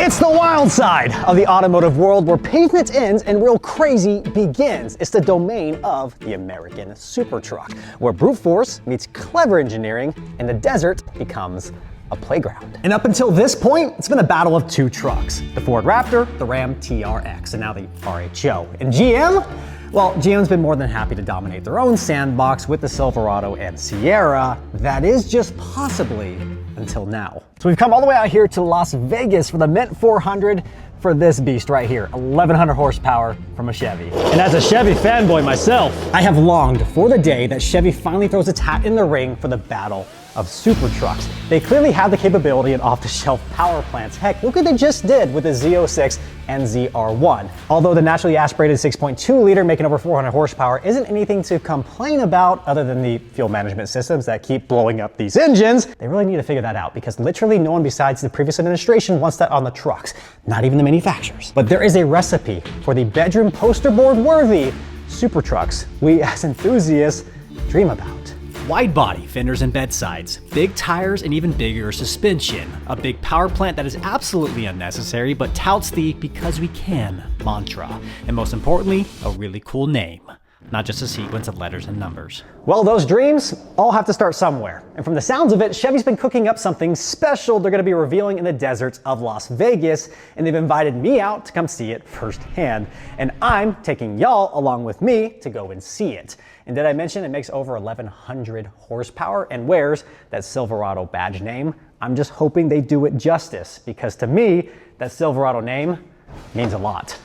It's the wild side of the automotive world where pavement ends and real crazy begins. It's the domain of the American super truck, where brute force meets clever engineering and the desert becomes a playground. And up until this point, it's been a battle of two trucks, the Ford Raptor, the Ram TRX, and now the RHO. And GM? Well, GM's been more than happy to dominate their own sandbox with the Silverado and Sierra. That is just possibly until now. So we've come all the way out here to Las Vegas for the Mint 400 for this beast right here, 1100 horsepower from a Chevy. And as a Chevy fanboy myself, I have longed for the day that Chevy finally throws its hat in the ring for the battle of super trucks. They clearly have the capability and off-the-shelf power plants. Heck, look what they just did with the Z06 and ZR1. Although the naturally aspirated 6.2 liter making over 400 horsepower isn't anything to complain about other than the fuel management systems that keep blowing up these engines, they really need to figure that out because literally no one besides the previous administration wants that on the trucks, not even the manufacturers. But there is a recipe for the bedroom poster board worthy super trucks we as enthusiasts dream about. Wide body fenders and bedsides, big tires and even bigger suspension, a big power plant that is absolutely unnecessary but touts the "because we can" mantra, and most importantly, a really cool name, not just a sequence of letters and numbers. Well, those dreams all have to start somewhere. And from the sounds of it, Chevy's been cooking up something special they're gonna be revealing in the deserts of Las Vegas, and they've invited me out to come see it firsthand. And I'm taking y'all along with me to go and see it. And did I mention it makes over 1100 horsepower and wears that Silverado badge name? I'm just hoping they do it justice, because to me, that Silverado name means a lot.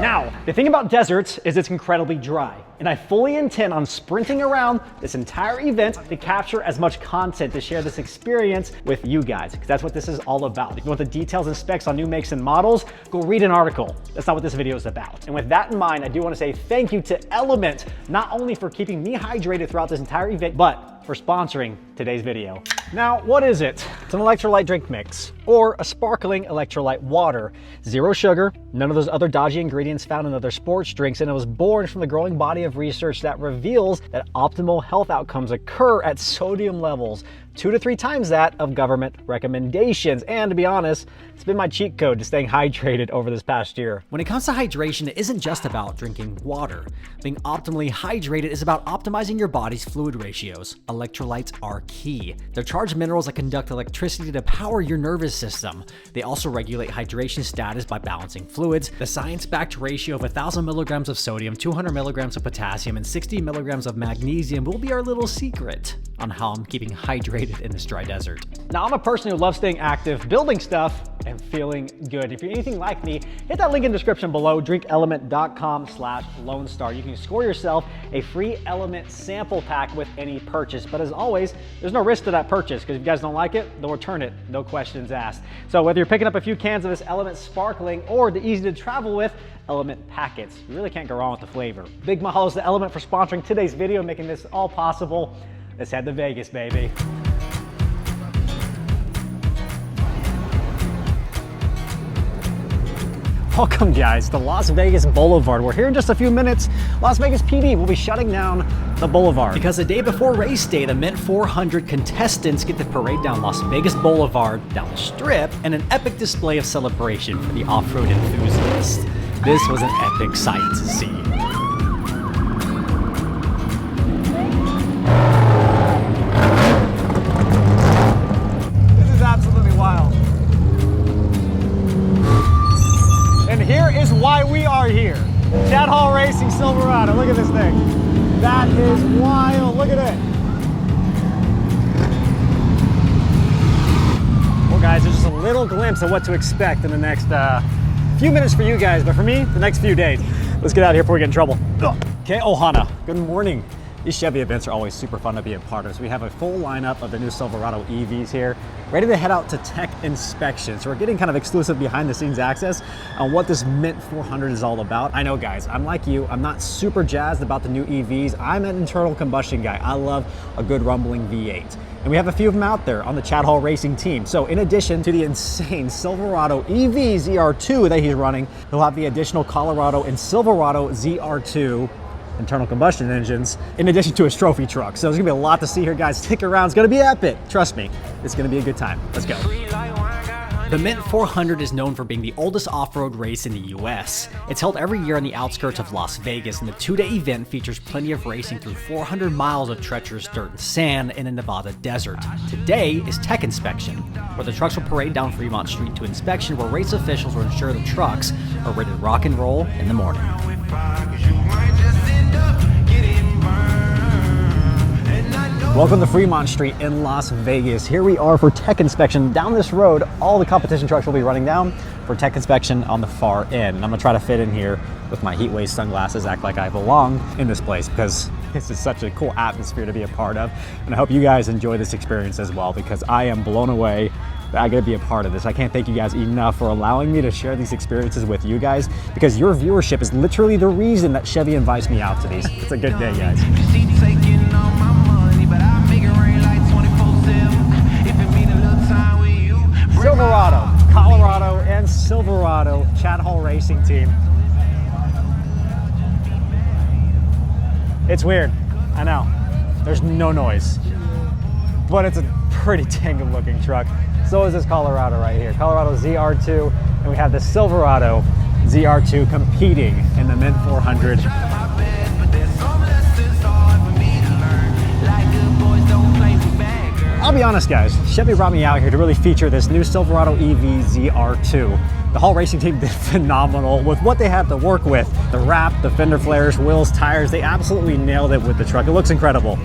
Now, the thing about deserts is it's incredibly dry, and I fully intend on sprinting around this entire event to capture as much content to share this experience with you guys, because that's what this is all about. If you want the details and specs on new makes and models, go read an article. That's not what this video is about. And with that in mind, I do want to say thank you to Element, not only for keeping me hydrated throughout this entire event, but for sponsoring today's video. Now, what is it? It's an electrolyte drink mix, or a sparkling electrolyte water. Zero sugar, none of those other dodgy ingredients found in other sports drinks, and it was born from the growing body of research that reveals that optimal health outcomes occur at sodium levels 2 to 3 times that of government recommendations. And to be honest, it's been my cheat code to staying hydrated over this past year. When it comes to hydration, it isn't just about drinking water. Being optimally hydrated is about optimizing your body's fluid ratios. Electrolytes are key. They're charged minerals that conduct electricity to power your nervous system. They also regulate hydration status by balancing fluids. The science-backed ratio of 1,000 milligrams of sodium, 200 milligrams of potassium, and 60 milligrams of magnesium will be our little secret on how I'm keeping hydrated in this dry desert. Now, I'm a person who loves staying active, building stuff, and feeling good. If you're anything like me, hit that link in the description below, drinkelement.com/Lone Star. You can score yourself a free Element sample pack with any purchase. But as always, there's no risk to that purchase, because if you guys don't like it, they'll return it, no questions asked. So whether you're picking up a few cans of this Element Sparkling or the easy to travel with Element packets, you really can't go wrong with the flavor. Big mahalos to Element for sponsoring today's video, making this all possible. Let's head to Vegas, baby. Welcome, guys, to Las Vegas Boulevard. We're here in just a few minutes. Las Vegas PD will be shutting down the boulevard. Because the day before race day, the Mint 400 contestants get to parade down Las Vegas Boulevard, down the strip, and an epic display of celebration for the off-road enthusiasts. This was an epic sight to see. Why we are here. Chad Hall Racing Silverado. Look at this thing. That is wild. Look at it. Well, guys, there's just a little glimpse of what to expect in the next few minutes for you guys, but for me, the next few days. Let's get out of here before we get in trouble. Okay, Ohana, good morning. These Chevy events are always super fun to be a part of. So we have a full lineup of the new Silverado EVs here, ready to head out to tech inspection. So we're getting kind of exclusive behind the scenes access on what this Mint 400 is all about. I know, guys, I'm like you, I'm not super jazzed about the new EVs. I'm an internal combustion guy. I love a good rumbling V8. And we have a few of them out there on the Chad Hall Racing team. So in addition to the insane Silverado EV ZR2 that he's running, he'll have the additional Colorado and Silverado ZR2 internal combustion engines, in addition to his trophy truck. So there's gonna be a lot to see here, guys. Stick around, it's gonna be epic. Trust me, it's gonna be a good time. Let's go. The Mint 400 is known for being the oldest off-road race in the US. It's held every year on the outskirts of Las Vegas, and the two-day event features plenty of racing through 400 miles of treacherous dirt and sand in a Nevada desert. Today is Tech Inspection, where the trucks will parade down Fremont Street to inspection, where race officials will ensure the trucks are ready to rock and roll in the morning. Welcome to Fremont Street in Las Vegas. Here we are for tech inspection. Down this road, all the competition trucks will be running down for tech inspection on the far end. And I'm gonna try to fit in here with my heat wave sunglasses, act like I belong in this place, because this is such a cool atmosphere to be a part of. And I hope you guys enjoy this experience as well, because I am blown away that I get to be a part of this. I can't thank you guys enough for allowing me to share these experiences with you guys, because your viewership is literally the reason that Chevy invites me out to these. It's a good day, guys. Silverado, Colorado, and Silverado Chad Hall Racing Team. It's weird, I know. There's no noise, but it's a pretty dang good looking truck. So is this Colorado right here, Colorado ZR2, and we have the Silverado ZR2 competing in the Mint 400. I'll be honest, guys, Chevy brought me out here to really feature this new Silverado EV ZR2. The Hall Racing team did phenomenal with what they had to work with. The wrap, the fender flares, wheels, tires, they absolutely nailed it with the truck. It looks incredible.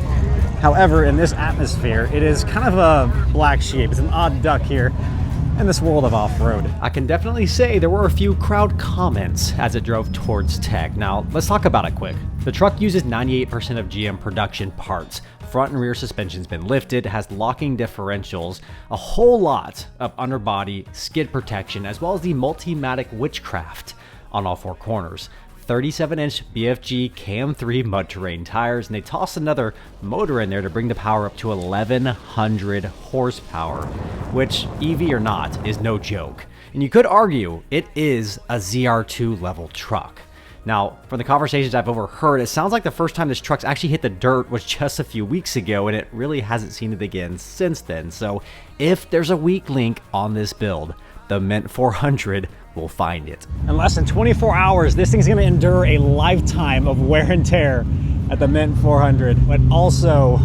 However, in this atmosphere, it is kind of a black sheep. It's an odd duck here in this world of off-road. I can definitely say there were a few crowd comments as it drove towards tech. Now, let's talk about it quick. The truck uses 98% of GM production parts. Front and rear suspension's been lifted, has locking differentials, a whole lot of underbody skid protection, as well as the Multimatic Witchcraft on all four corners. 37-inch BFG Cam3 mud terrain tires, and they tossed another motor in there to bring the power up to 1,100 horsepower, which, EV or not, is no joke. And you could argue it is a ZR2 level truck. Now, from the conversations I've overheard, it sounds like the first time this truck's actually hit the dirt was just a few weeks ago, and it really hasn't seen it again since then. So if there's a weak link on this build, the Mint 400 will find it. In less than 24 hours, this thing's gonna endure a lifetime of wear and tear at the Mint 400, but also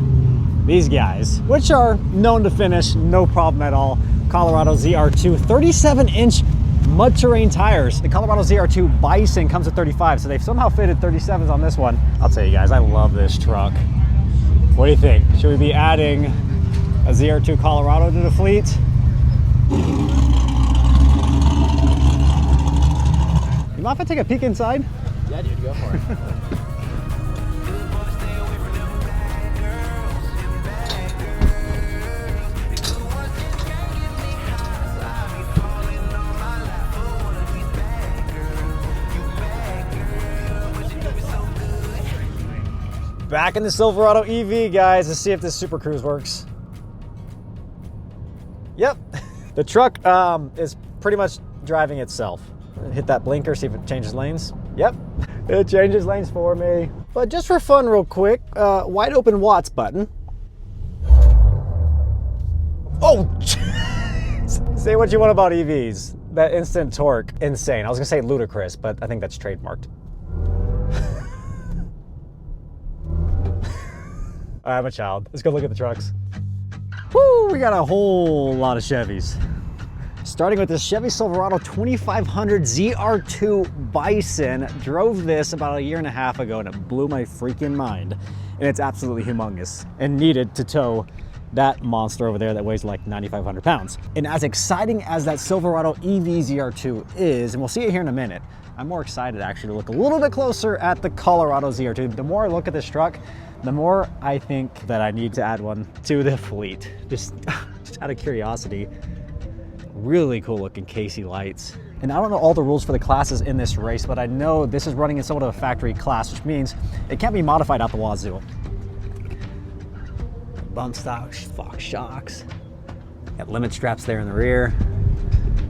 these guys, which are known to finish, no problem at all. Colorado ZR2, 37-inch mud terrain tires. The Colorado ZR2 Bison comes with 35, so they've somehow fitted 37s on this one. I'll tell you guys, I love this truck. What do you think? Should we be adding a ZR2 Colorado to the fleet? You mind if I take a peek inside? Yeah, dude, go for it. Back in the Silverado EV, guys. Let's see if this Super Cruise works. Yep, the truck is pretty much driving itself. Hit that blinker, see if it changes lanes. Yep, it changes lanes for me. But just for fun real quick, wide open watts button. Oh, say what you want about EVs. That instant torque, insane. I was gonna say ludicrous, but I think that's trademarked. I'm a child. Let's go look at the trucks. Woo, we got a whole lot of Chevys. Starting with this Chevy Silverado 2500 ZR2 Bison. Drove this about a year and a half ago and it blew my freaking mind. And it's absolutely humongous and needed to tow that monster over there that weighs like 9,500 pounds. And as exciting as that Silverado EV ZR2 is, and we'll see it here in a minute, I'm more excited actually to look a little bit closer at the Colorado ZR2. The more I look at this truck, the more I think that I need to add one to the fleet. Just out of curiosity. Really cool looking Casey lights. And I don't know all the rules for the classes in this race, but I know this is running in somewhat of a factory class, which means it can't be modified out the wazoo. Bump stock, Fox shocks. Got limit straps there in the rear.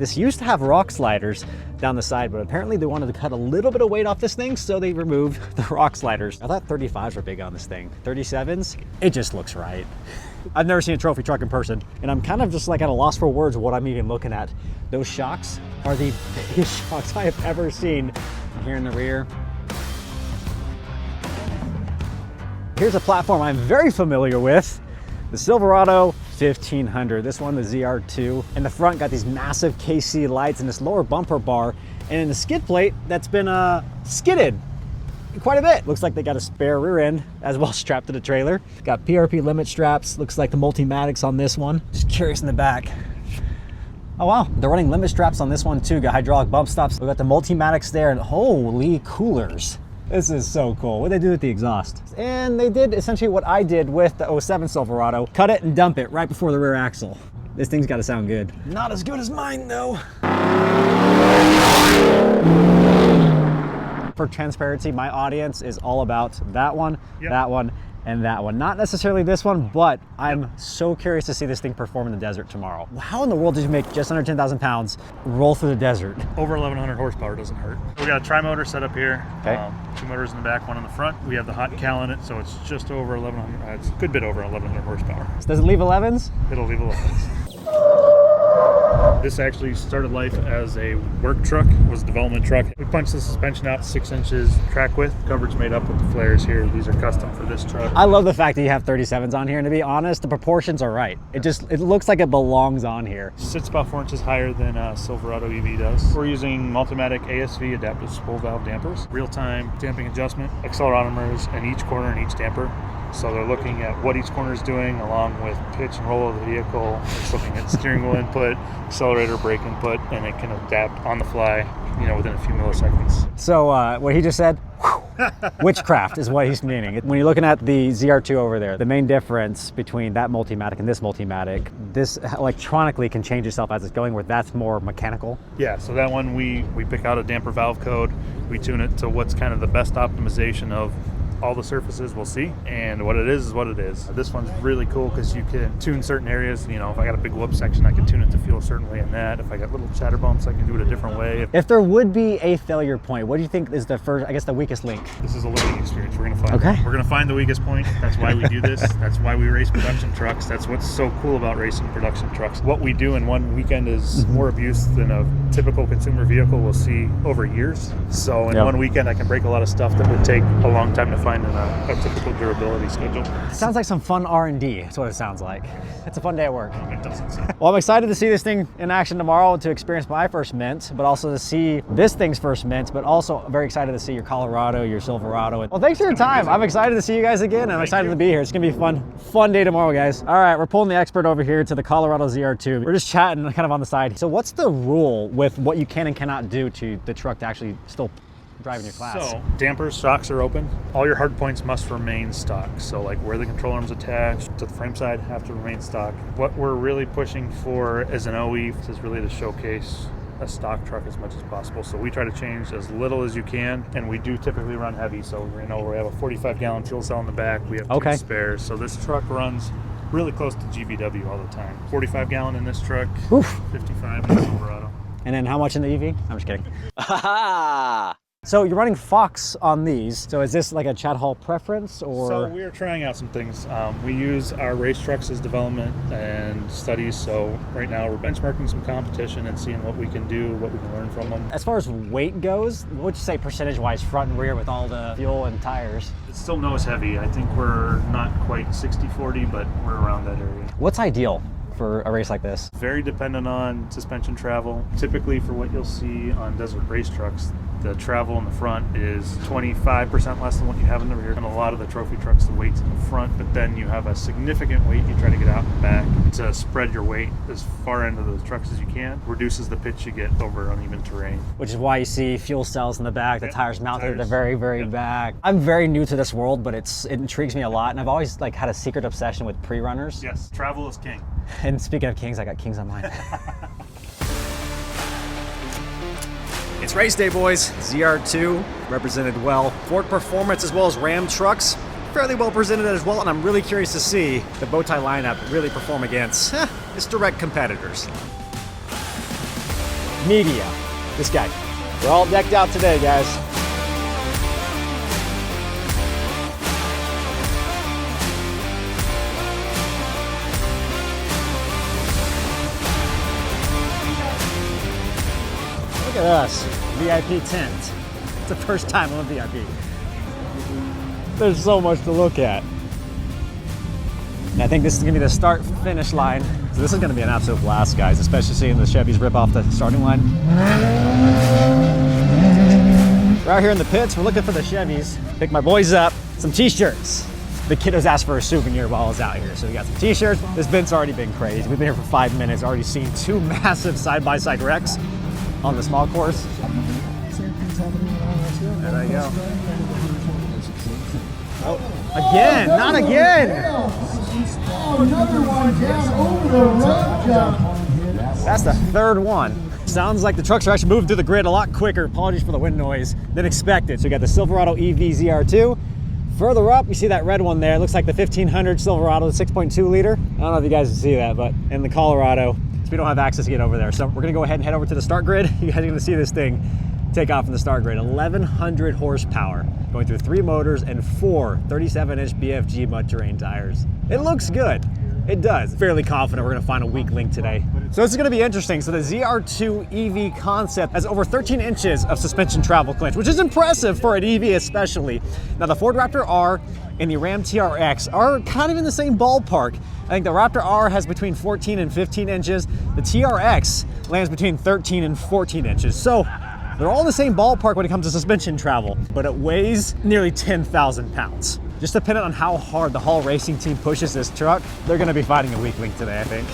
This used to have rock sliders down the side, but apparently they wanted to cut a little bit of weight off this thing, so they removed the rock sliders. I thought 35s were big on this thing. 37s, it just looks right. I've never seen a trophy truck in person, and I'm kind of just like at a loss for words of what I'm even looking at. Those shocks are the biggest shocks I have ever seen. Here in the rear. Here's a platform I'm very familiar with, the Silverado 1500. This one, the ZR2. In the front, got these massive KC lights and this lower bumper bar. And in the skid plate, that's been skidded quite a bit. Looks like they got a spare rear end as well strapped to the trailer. Got PRP limit straps. Looks like the Multimatics on this one. Just curious in the back. Oh wow, they're running limit straps on this one too. Got hydraulic bump stops. We got the Multimatics there, and holy coolers. This is so cool. What did they do with the exhaust? And they did essentially what I did with the 07 Silverado. Cut it and dump it right before the rear axle. This thing's gotta sound good. Not as good as mine though. For transparency, my audience is all about that one, that one, and that one. Not necessarily this one, but I'm so curious to see this thing perform in the desert tomorrow. How in the world did you make just under 10,000 pounds roll through the desert? Over 1,100 horsepower doesn't hurt. We got a tri-motor set up here. Okay. 2 motors in the back, 1 in the front. We have the hot cal in it, so it's just over 1,100. It's a good bit over 1,100 horsepower. Does it leave 11s? It'll leave 11s. This actually started life as a work truck. It was a development truck. We punched the suspension out 6 inches track width. Coverage made up with the flares here. These are custom for this truck. I love the fact that you have 37s on here, and to be honest, the proportions are right. It looks like it belongs on here. Sits about 4 inches higher than Silverado EV does. We're using Multimatic ASV adaptive spool valve dampers, real-time damping adjustment, accelerometers in each corner and each damper. So they're looking at what each corner is doing along with pitch and roll of the vehicle. It's looking at steering wheel input, accelerator, brake input, and it can adapt on the fly, within a few milliseconds. So what he just said, witchcraft is what he's meaning. When you're looking at the ZR2 over there, the main difference between that Multimatic and this Multimatic, this electronically can change itself as it's going, where that's more mechanical. Yeah, so that one we pick out a damper valve code, we tune it to what's kind of the best optimization of all the surfaces we'll see, and what it is what it is. This one's really cool because you can tune certain areas. If I got a big whoop section, I can tune it to feel a certain way in that. If I got little chatter bumps, I can do it a different way. If there would be a failure point, what do you think is the weakest link? This is a learning experience. We're gonna find Okay. We're gonna find the weakest point. That's why we do this. That's why we race production trucks. That's what's so cool about racing production trucks. What we do in one weekend is more abuse than a typical consumer vehicle will see over years. So in one weekend, I can break a lot of stuff that would take a long time to find in a typical durability schedule. Sounds like some fun R&D. That's what it sounds like. It's a fun day at work. It doesn't sound. Well, I'm excited to see this thing in action tomorrow, to experience my first Mint, but also to see this thing's first Mint, but also very excited to see your Colorado, your Silverado. Well, thanks for your time. I'm excited to see you guys again, and I'm excited to be here. It's gonna be a fun day tomorrow, guys. All right, we're pulling the expert over here to the Colorado ZR2. We're just chatting kind of on the side. So what's the rule with what you can and cannot do to the truck to actually still driving your class? So dampers, shocks are open. All your hard points must remain stock. So like where the control arm's attached to the frame side have to remain stock. What we're really pushing for as an OE is really to showcase a stock truck as much as possible. So we try to change as little as you can, and we do typically run heavy. So we have a 45-gallon fuel cell in the back. We have 2 spares. So this truck runs really close to GVW all the time. 45-gallon in this truck, 55 in the Silverado. And then how much in the EV? I'm just kidding. So you're running Fox on these. So is this like a Chad Hall preference, or? So we are trying out some things. We use our race trucks as development and studies. So right now we're benchmarking some competition and seeing what we can do, what we can learn from them. As far as weight goes, what would you say percentage-wise, front and rear, with all the fuel and tires? It's still nose heavy. I think we're not quite 60-40, but we're around that area. What's ideal for a race like this? Very dependent on suspension travel. Typically for what you'll see on desert race trucks, the travel in the front is 25% less than what you have in the rear. And a lot of the trophy trucks, the weight's in the front, but then you have a significant weight you try to get out and back to spread your weight as far into those trucks as you can. Reduces the pitch you get over uneven terrain. Which is why you see fuel cells in the back, the tires mounted at the very, very back. I'm very new to this world, but it intrigues me a lot, and I've always had a secret obsession with pre-runners. Yes, travel is king. And speaking of kings, I got kings on mine. It's race day, boys. ZR2 represented well. Ford Performance as well as Ram trucks, fairly well presented as well, and I'm really curious to see the Bowtie lineup really perform against its direct competitors. media. This guy. We're all decked out today, guys. Look at us, VIP tent. It's the first time I'm a VIP. There's so much to look at. And I think this is gonna be the start-finish line. So this is gonna be an absolute blast, guys, especially seeing the Chevys rip off the starting line. We're out here in the pits, we're looking for the Chevys. Pick my boys up, some t-shirts. The kiddos asked for a souvenir while I was out here, so we got some t-shirts. This bit's already been crazy. We've been here for 5 minutes, already seen 2 massive side-by-side wrecks on the small course. There they go. Oh, again, not again! Another one down over the road jump. That's the third one. Sounds like the trucks are actually moving through the grid a lot quicker, apologies for the wind noise, than expected. So we got the Silverado EV ZR2. Further up, you see that red one there. It looks like the 1500 Silverado, the 6.2 liter. I don't know if you guys can see that, but in the Colorado, so we don't have access to get over there. So we're gonna go ahead and head over to the start grid. You guys are gonna see this thing take off from the start grid. 1100 horsepower, going through 3 motors and 4 37-inch BFG mud terrain tires. It looks good. It does. Fairly confident we're gonna find a weak link today. So this is gonna be interesting. So the ZR2 EV concept has over 13 inches of suspension travel clinch, which is impressive for an EV especially. Now the Ford Raptor R and the Ram TRX are kind of in the same ballpark. I think the Raptor R has between 14 and 15 inches. The TRX lands between 13 and 14 inches. So they're all in the same ballpark when it comes to suspension travel, but it weighs nearly 10,000 pounds. Just depending on how hard the Hall Racing team pushes this truck, they're gonna be fighting a weak link today, I think.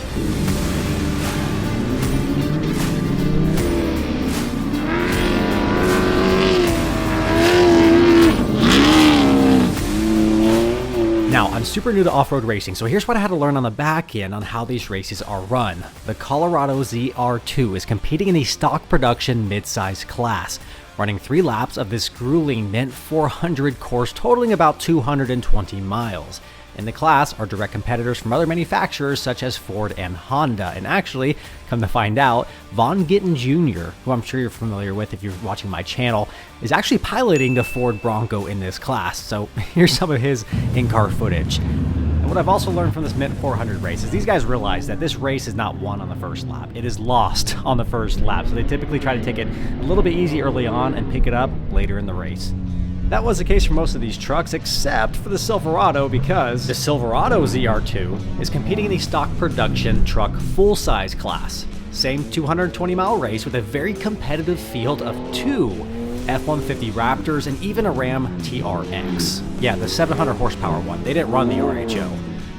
Now, I'm super new to off-road racing, so here's what I had to learn on the back end on how these races are run. The Colorado ZR2 is competing in the stock production mid-size class, running 3 laps of this grueling Mint 400 course totaling about 220 miles. In the class are direct competitors from other manufacturers such as Ford and Honda, and actually, come to find out, Von Gittin Jr., who I'm sure you're familiar with if you're watching my channel, is actually piloting the Ford Bronco in this class, so here's some of his in-car footage. And what I've also learned from this Mint 400 race is these guys realize that this race is not won on the first lap, it is lost on the first lap, so they typically try to take it a little bit easy early on and pick it up later in the race. That was the case for most of these trucks, except for the Silverado, because the Silverado ZR2 is competing in the stock production truck full-size class. Same 220 mile race with a very competitive field of 2 F-150 Raptors and even a Ram TRX. Yeah, the 700 horsepower one. They didn't run the RHO.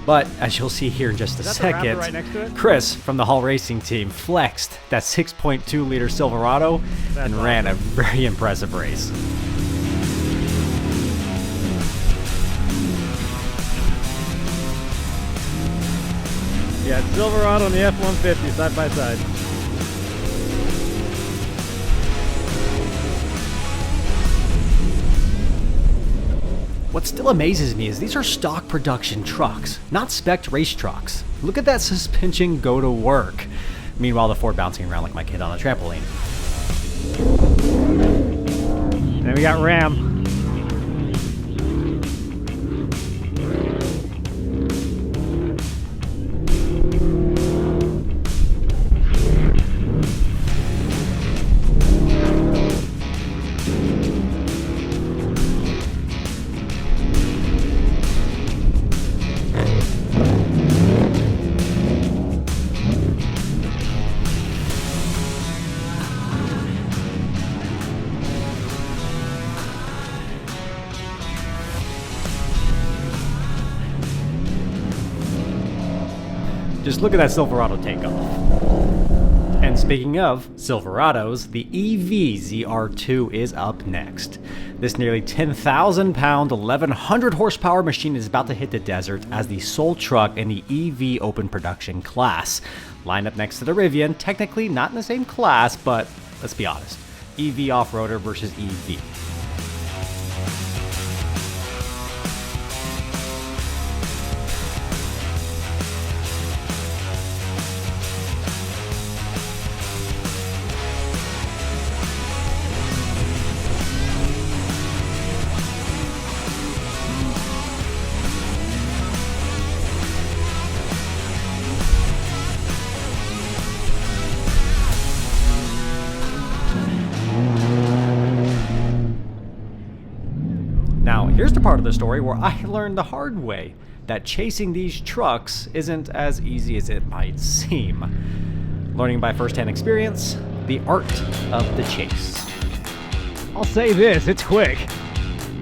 But as you'll see here in just a second, right next to it? Chris from the Hall Racing team flexed that 6.2 liter Silverado and ran a very impressive race. Yeah, Silverado and the F-150 side by side. What still amazes me is these are stock production trucks, not spec'd race trucks. Look at that suspension go to work. Meanwhile, the Ford bouncing around like my kid on a trampoline. Then we got Ram. Just look at that Silverado takeoff. And speaking of Silverados, the EV ZR2 is up next. This nearly 10,000 pound, 1100 horsepower machine is about to hit the desert as the sole truck in the EV open production class. Lined up next to the Rivian, technically not in the same class, but let's be honest, EV off-roader versus EV. the part of the story where I learned the hard way that chasing these trucks isn't as easy as it might seem. Learning by firsthand experience, the art of the chase. I'll say this, it's quick.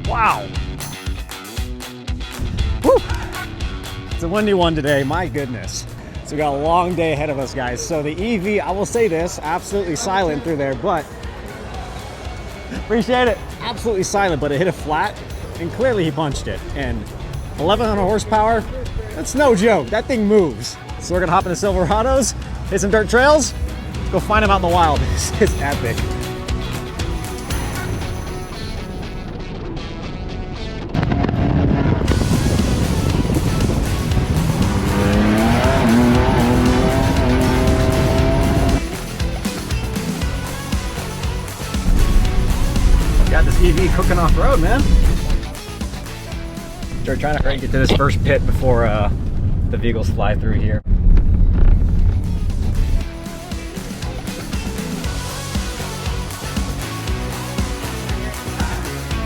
Wow. Woo! It's a windy one today, my goodness. So we got a long day ahead of us, guys. So the EV, I will say this, absolutely silent through there, but appreciate it. Absolutely silent, but it hit a flat, and clearly he punched it. And 1,100 horsepower, that's no joke. That thing moves. So we're gonna hop into Silverados, hit some dirt trails, go find him out in the wild. It's epic. Got this EV cooking off road, man. We're trying to hurry and get to this first pit before the vehicles fly through here.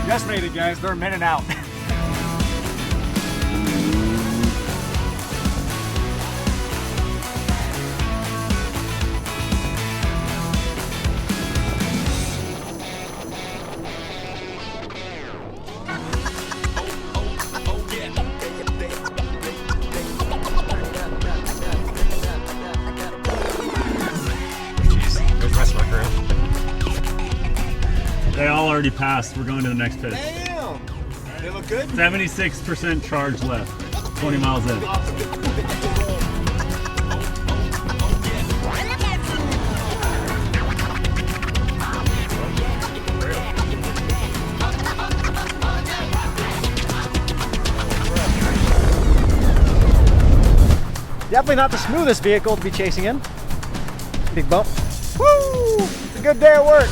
Just made it, guys. They're a minute out. They all already passed. We're going to the next pit. Damn! They look good? 76% charge left. 20 miles in. Definitely not the smoothest vehicle to be chasing in. Big bump. Woo! It's a good day at work.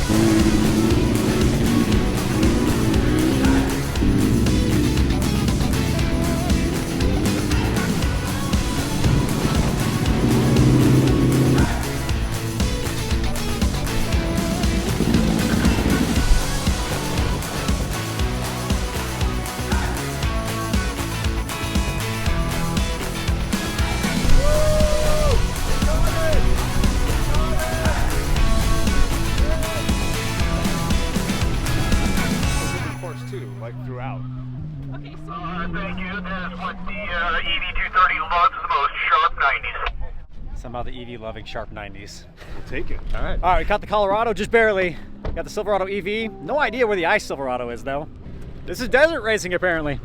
Throughout. Okay, so thank you. That's what the EV230 logs the most, sharp 90s. Somehow the EV loving sharp 90s. We'll take it. All right, we caught the Colorado just barely. Got the Silverado EV. No idea where the ice Silverado is though. This is desert racing apparently.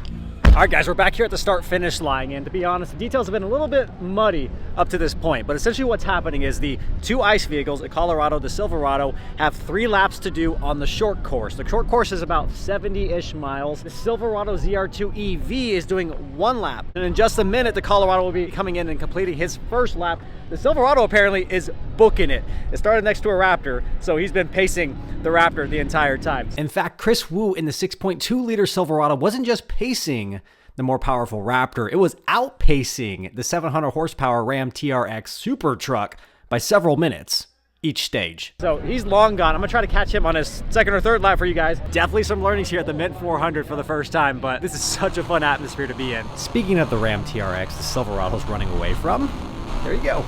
All right, guys, we're back here at the start-finish line, and to be honest, the details have been a little bit muddy up to this point, but essentially what's happening is the two ice vehicles, the Colorado, the Silverado, have 3 laps to do on the short course. The short course is about 70-ish miles. The Silverado ZR2 EV is doing 1 lap, and in just a minute, the Colorado will be coming in and completing his first lap. The Silverado apparently is booking it. It started next to a Raptor, so he's been pacing the Raptor the entire time. In fact, Chris Wu in the 6.2-liter Silverado wasn't just pacing the more powerful Raptor, it was outpacing the 700 horsepower Ram TRX super truck by several minutes each stage. So he's long gone. I'm gonna try to catch him on his second or third lap for you guys. Definitely some learnings here at the Mint 400 for the first time, but this is such a fun atmosphere to be in. Speaking of the Ram TRX, the Silverado's running away from, there you go.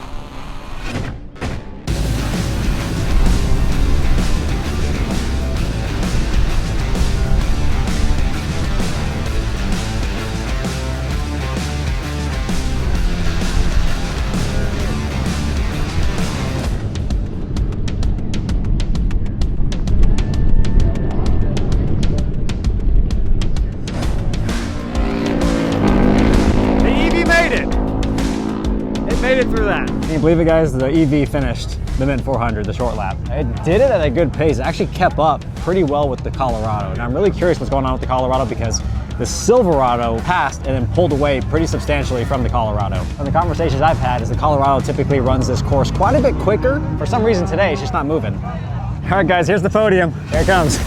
Made it through that. Can you believe it, guys? The EV finished the Mint 400, the short lap. It did it at a good pace. It actually kept up pretty well with the Colorado. And I'm really curious what's going on with the Colorado because the Silverado passed and then pulled away pretty substantially from the Colorado. And the conversations I've had is the Colorado typically runs this course quite a bit quicker. For some reason today, it's just not moving. All right, guys, here's the podium. Here it comes.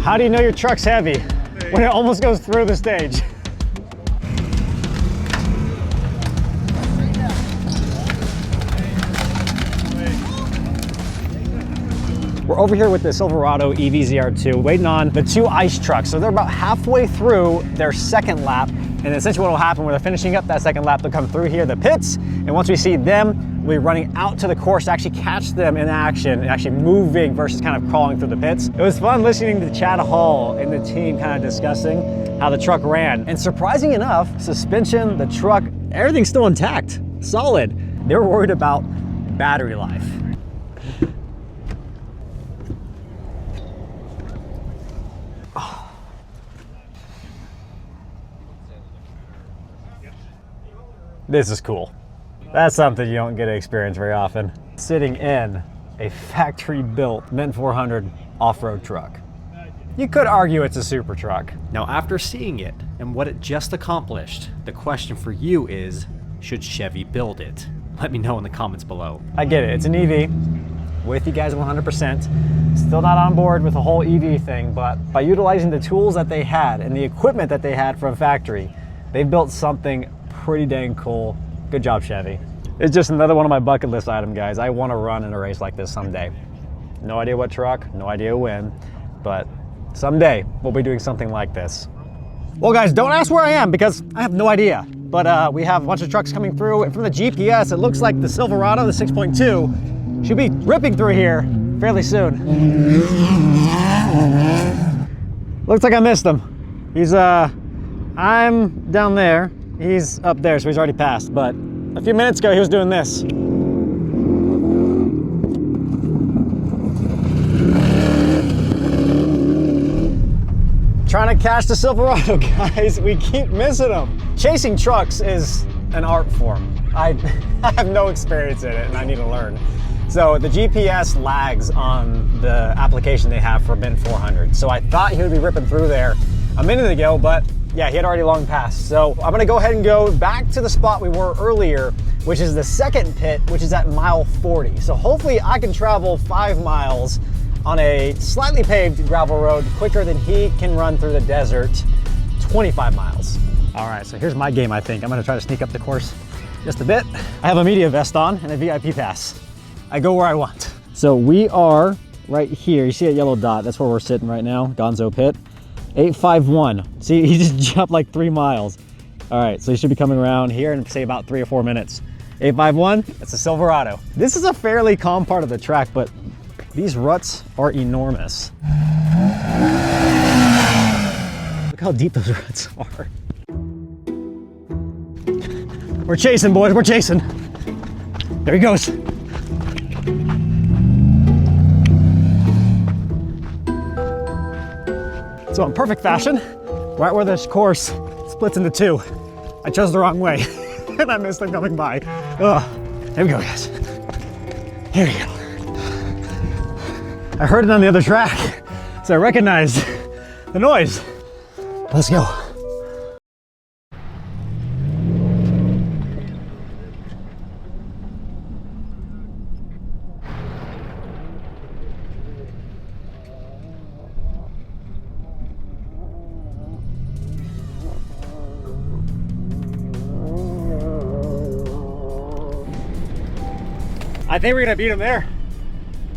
How do you know your truck's heavy when it almost goes through the stage? We're over here with the Silverado EV-ZR2 waiting on the two ice trucks. So they're about halfway through their second lap. And essentially what will happen when they're finishing up that second lap, they'll come through here, the pits. And once we see them, we'll be running out to the course to actually catch them in action and actually moving versus kind of crawling through the pits. It was fun listening to Chad Hall and the team kind of discussing how the truck ran. And surprising enough, suspension, the truck, everything's still intact, solid. They were worried about battery life. This is cool. That's something you don't get to experience very often. Sitting in a factory-built Mint 400 off-road truck. You could argue it's a super truck. Now, after seeing it and what it just accomplished, the question for you is, should Chevy build it? Let me know in the comments below. I get it, it's an EV. With you guys 100%. Still not on board with the whole EV thing, but by utilizing the tools that they had and the equipment that they had from factory, they built something pretty dang cool. Good job, Chevy. It's just another one of my bucket list items, guys. I want to run in a race like this someday. No idea what truck, no idea when, but someday we'll be doing something like this. Well, guys, don't ask where I am because I have no idea. But we have a bunch of trucks coming through, and from the GPS, it looks like the Silverado, the 6.2, should be ripping through here fairly soon. Looks like I missed him. He's, I'm down there. He's up there, so he's already passed, but a few minutes ago, he was doing this. Trying to catch the Silverado, guys. We keep missing them. Chasing trucks is an art form. I have no experience in it, and I need to learn. So the GPS lags on the application they have for Mint 400. So I thought he would be ripping through there a minute ago, but yeah, he had already long passed. So I'm gonna go ahead and go back to the spot we were earlier, which is the second pit, which is at mile 40. So hopefully I can travel 5 miles on a slightly paved gravel road quicker than he can run through the desert 25 miles. All right, so here's my game, I think. I'm gonna try to sneak up the course just a bit. I have a media vest on and a VIP pass. I go where I want. So we are right here. You see a yellow dot, that's where we're sitting right now, Gonzo Pit. 851. See, he just jumped like 3 miles. All right, so he should be coming around here in say about 3 or 4 minutes. 851, that's a Silverado. This is a fairly calm part of the track, but these ruts are enormous. Look how deep those ruts are. We're chasing, boys, we're chasing. There he goes. So in perfect fashion, right where this course splits into 2, I chose the wrong way and I missed him coming by. Ugh. Here we go, guys. Here we go. I heard it on the other track, so I recognized the noise. Let's go. I think we're gonna beat him there.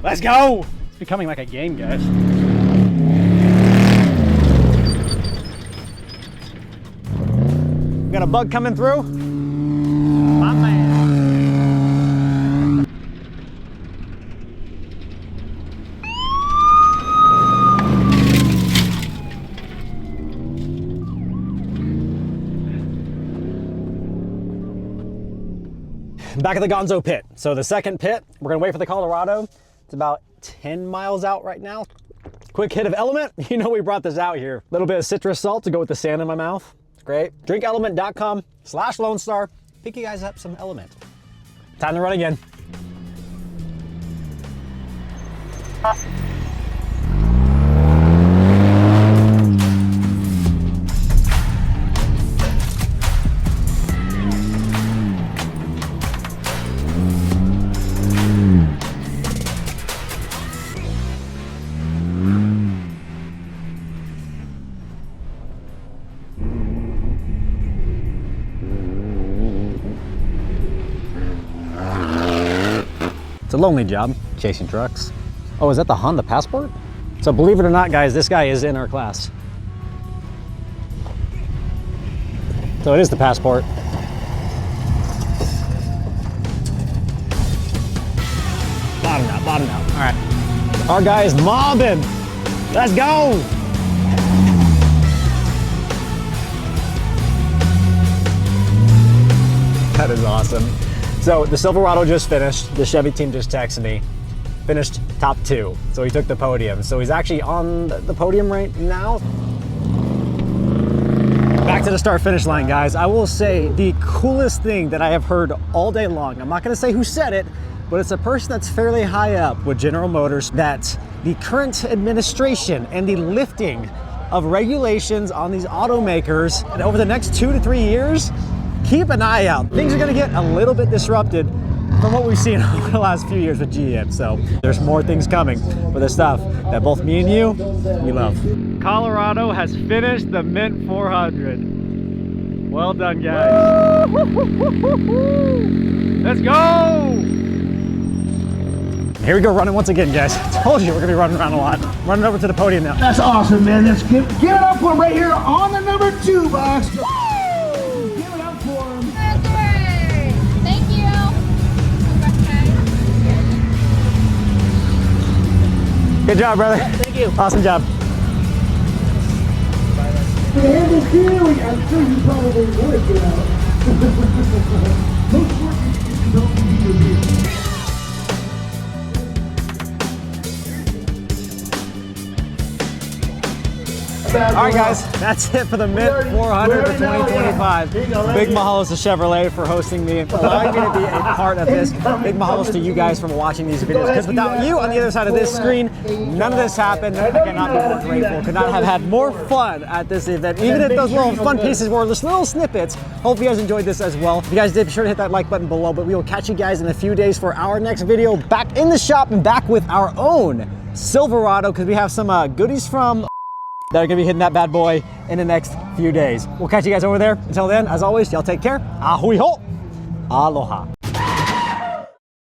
Let's go! It's becoming like a game, guys. We got a bug coming through. My man. Back at the Gonzo pit. So the second pit, we're gonna wait for the Colorado. It's about 10 miles out right now. Quick hit of Element. You know we brought this out here. A little bit of citrus salt to go with the sand in my mouth. It's great. Drinkelement.com/Lone Star. Pick you guys up some Element. Time to run again. lonely job, chasing trucks. Oh, is that the Honda Passport? So believe it or not, guys, this guy is in our class. So it is the Passport. Bottom out. All right. Our guy is mobbing. Let's go. That is awesome. So the Silverado just finished. The Chevy team just texted me. Finished top 2. So he took the podium. So he's actually on the podium right now. Back to the start finish line, guys. I will say the coolest thing that I have heard all day long. I'm not gonna say who said it, but it's a person that's fairly high up with General Motors, that the current administration and the lifting of regulations on these automakers, and over the next 2 to 3 years, keep an eye out. Things are gonna get a little bit disrupted from what we've seen over the last few years with GM. So there's more things coming for the stuff that both me and you, we love. Colorado has finished the Mint 400. Well done, guys. Let's go! Here we go, running once again, guys. I told you we're gonna be running around a lot. Running over to the podium now. That's awesome, man. Let's give it up for him right here on the number 2 box. Give it up for him. Thank you. Good job, brother. Thank you. Awesome job. And the feeling, I'm sure you probably would get out. Most important, you don't need to be. All right, guys, that's it for the Mint 400 for 2025. Big mahalos to Chevrolet for hosting me and allowing me to be a part of this. Big mahalos to you guys for watching these videos, because without you on the other side of this screen, none of this happened. I cannot be more grateful. Could not have had more fun at this event, even if those little fun pieces were just little snippets. Hope you guys enjoyed this as well. If you guys did, be sure to hit that like button below, but we will catch you guys in a few days for our next video, back in the shop and back with our own Silverado, because we have some goodies from that are gonna be hitting that bad boy in the next few days. We'll catch you guys over there. Until then, as always, y'all take care. Ahui ho. Aloha.